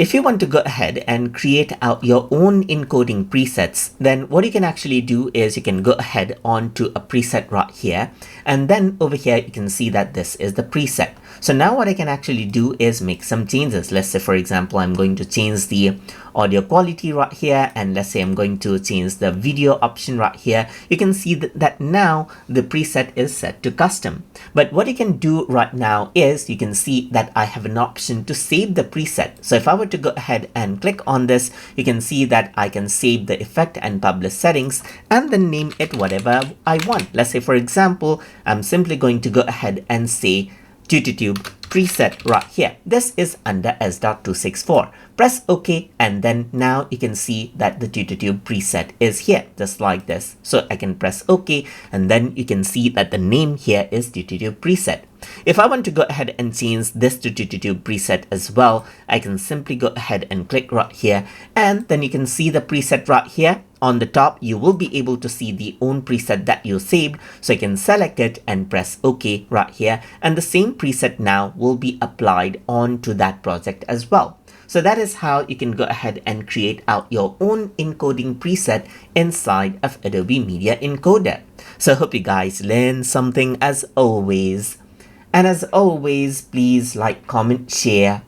If you want to go ahead and create out your own encoding presets, then what you can actually do is you can go ahead onto a preset right here. And then over here, you can see that this is the preset. So now what I can actually do is make some changes. Let's say, for example, I'm going to change the audio quality right here. And let's say I'm going to change the video option right here. You can see that now the preset is set to custom. But what you can do right now is you can see that I have an option to save the preset. So if I were to go ahead and click on this, you can see that I can save the effect and publish settings and then name it whatever I want. Let's say, for example, I'm simply going to go ahead and say TutuTube preset right here. This is under S.264. Press OK, and then now you can see that the TutuTube preset is here, just like this. So I can press OK, and then you can see that the name here is TutuTube preset. If I want to go ahead and change this to TutuTube preset as well, I can simply go ahead and click right here, and then you can see the preset right here. On the top, you will be able to see the own preset that you saved. So you can select it and press OK right here. And the same preset now will be applied onto that project as well. So that is how you can go ahead and create out your own encoding preset inside of Adobe Media Encoder. So I hope you guys learned something as always. And as always, please like, comment, share,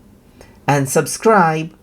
and subscribe